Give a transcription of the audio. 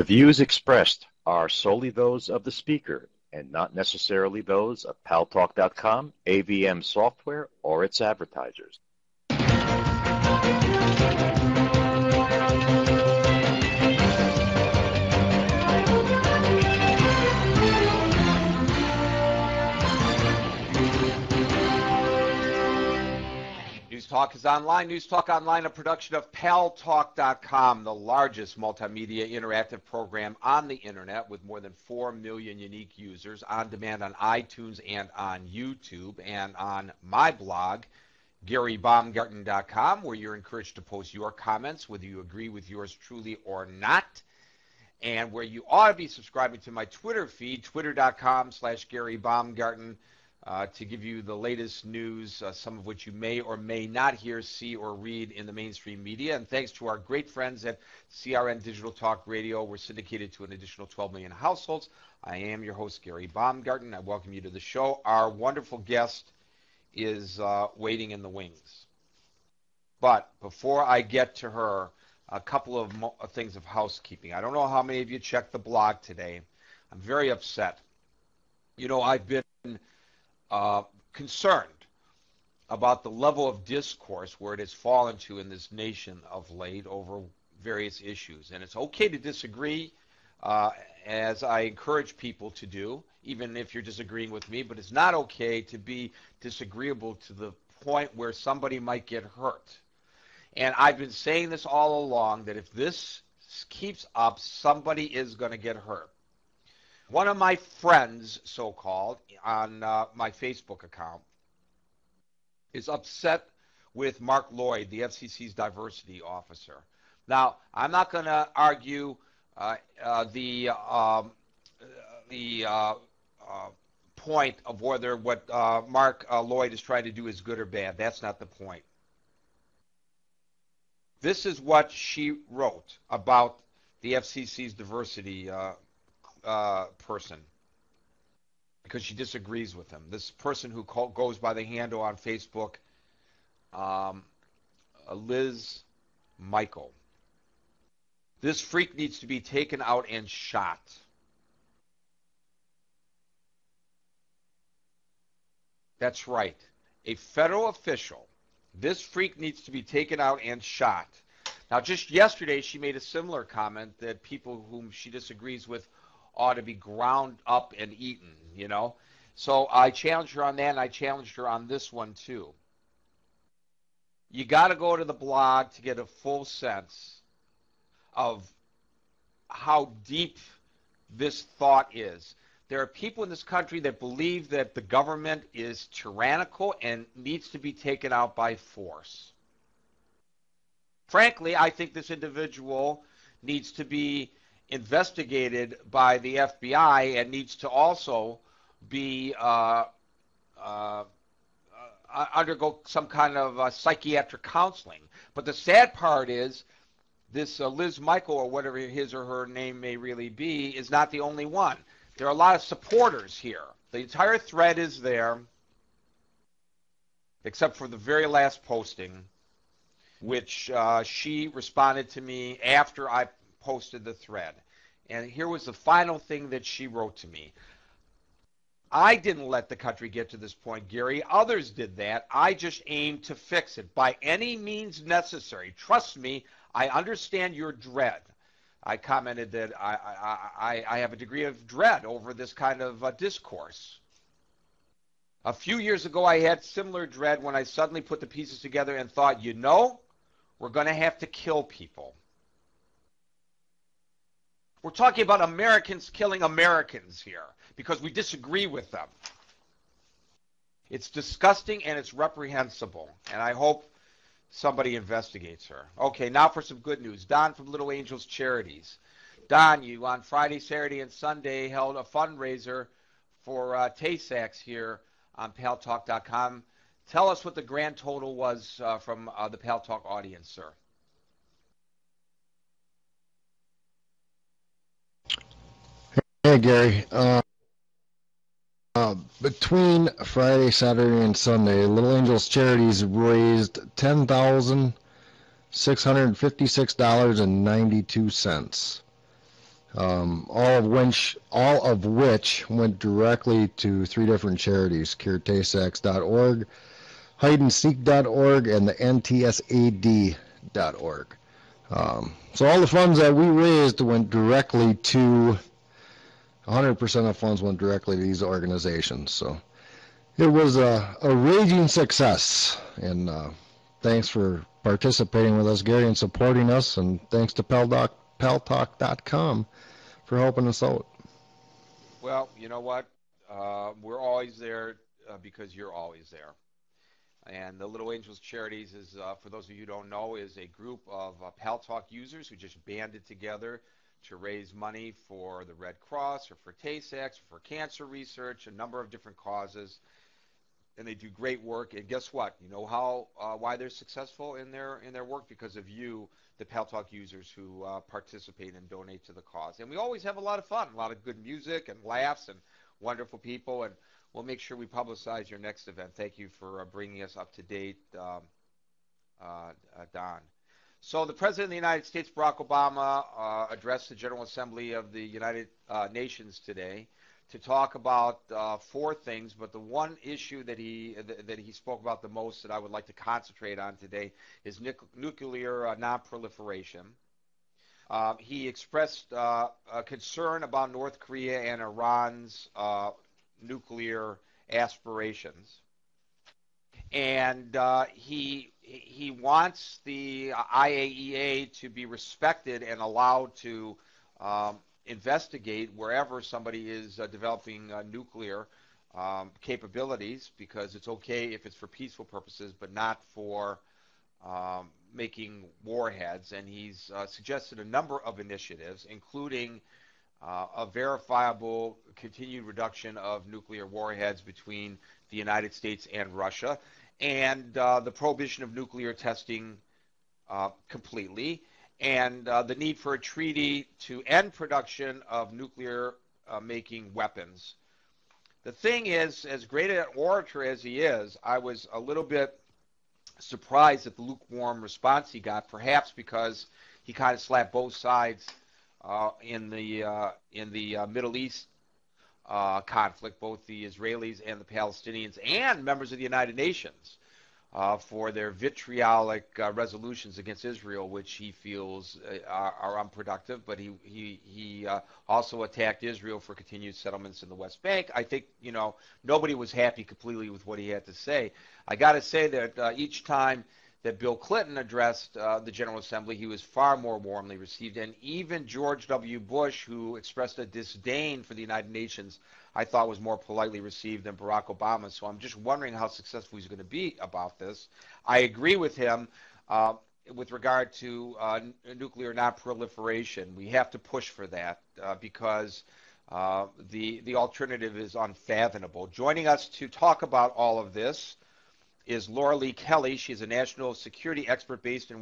The views expressed are solely those of the speaker and not necessarily those of Paltalk.com, AVM Software, or its advertisers. News Talk is online. News Talk Online, a production of Paltalk.com, the largest multimedia interactive program on the internet with more than 4 million unique users on demand on iTunes and on YouTube and on my blog, GaryBaumgarten.com, where you're encouraged to post your comments, whether you agree with yours truly or not, and where you ought to be subscribing to my Twitter feed, twitter.com/GaryBaumgarten, to give you the latest news, some of which you may or may not hear, see, or read in the mainstream media. And thanks to our great friends at CRN Digital Talk Radio, we're syndicated to an additional 12 million households. I am your host, Gary Baumgarten. I welcome you to the show. Our wonderful guest is waiting in the wings. But before I get to her, a couple of things of housekeeping. I don't know how many of you checked the blog today. I'm very upset. You know, I've been concerned about the level of discourse where it has fallen to in this nation of late over various issues. And it's okay to disagree, as I encourage people to do, even if you're disagreeing with me, but it's not okay to be disagreeable to the point where somebody might get hurt. And I've been saying this all along, that if this keeps up, somebody is going to get hurt. One of my friends, so-called, on my Facebook account is upset with Mark Lloyd, the FCC's diversity officer. Now, I'm not going to argue the point of whether what Mark Lloyd is trying to do is good or bad. That's not the point. This is what she wrote about the FCC's diversity person, because she disagrees with him. This person who goes by the handle on Facebook, Liz Michael. This freak needs to be taken out and shot. That's right. A federal official. This freak needs to be taken out and shot. Now, just yesterday, she made a similar comment that people whom she disagrees with ought to be ground up and eaten, you know. So I challenged her on that, and I challenged her on this one, too. You got to go to the blog to get a full sense of how deep this thought is. There are people in this country that believe that the government is tyrannical and needs to be taken out by force. Frankly, I think this individual needs to be investigated by the FBI and needs to also be undergo some kind of psychiatric counseling. But the sad part is this Liz Michael, or whatever his or her name may really be, is not the only one. There are a lot of supporters here. The entire thread is there, except for the very last posting, which she responded to me after I posted the thread. And here was the final thing that she wrote to me. I didn't let the country get to this point, Gary. Others did that. I just aimed to fix it by any means necessary. Trust me, I understand your dread. I commented that I have a degree of dread over this kind of discourse. A few years ago, I had similar dread when I suddenly put the pieces together and thought, you know, we're going to have to kill people. We're talking about Americans killing Americans here because we disagree with them. It's disgusting and it's reprehensible, and I hope somebody investigates her. Okay, now for some good news. Don from Little Angels Charities. Don, you on Friday, Saturday, and Sunday held a fundraiser for Tay-Sachs here on Paltalk.com. Tell us what the grand total was from the Paltalk audience, sir. Hey, Gary. Between Friday, Saturday, and Sunday, Little Angels Charities raised $10,656.92. all of which went directly to three different charities: CureTaySex.org, HideandSeek.org, and the NTSAD.org. So all the funds that we raised went directly to 100% of funds went directly to these organizations. So it was a raging success, and thanks for participating with us, Gary, and supporting us, and thanks to Paltalk.com for helping us out. Well, you know what? We're always there because you're always there. And the Little Angels Charities is, for those of you who don't know, is a group of Paltalk users who just banded together to raise money for the Red Cross or for Tay-Sachs, or for cancer research, a number of different causes. And they do great work. And guess what? You know why they're successful in their work? Because of you, the Paltalk users who participate and donate to the cause. And we always have a lot of fun, a lot of good music and laughs and wonderful people. And we'll make sure we publicize your next event. Thank you for bringing us up to date, Don. So the President of the United States, Barack Obama, addressed the General Assembly of the United Nations today to talk about four things, but the one issue that he spoke about the most that I would like to concentrate on today is nuclear non-proliferation. He expressed a concern about North Korea and Iran's nuclear aspirations, and he wants the IAEA to be respected and allowed to investigate wherever somebody is developing nuclear capabilities, because it's okay if it's for peaceful purposes, but not for making warheads. And he's suggested a number of initiatives, including a verifiable continued reduction of nuclear warheads between the United States and Russia, and the prohibition of nuclear testing completely, and the need for a treaty to end production of nuclear making weapons. The thing is, as great an orator as he is, I was a little bit surprised at the lukewarm response he got, perhaps because he kind of slapped both sides in the Middle East conflict, both the Israelis and the Palestinians, and members of the United Nations for their vitriolic resolutions against Israel, which he feels are unproductive. But he also attacked Israel for continued settlements in the West Bank. I think, nobody was happy completely with what he had to say. I got to say that each time that Bill Clinton addressed the General Assembly, he was far more warmly received. And even George W. Bush, who expressed a disdain for the United Nations, I thought was more politely received than Barack Obama. So I'm just wondering how successful he's going to be about this. I agree with him with regard to nuclear non-proliferation. We have to push for that because the alternative is unfathomable. Joining us to talk about all of this is Lorelei Kelly. She's a national security expert based in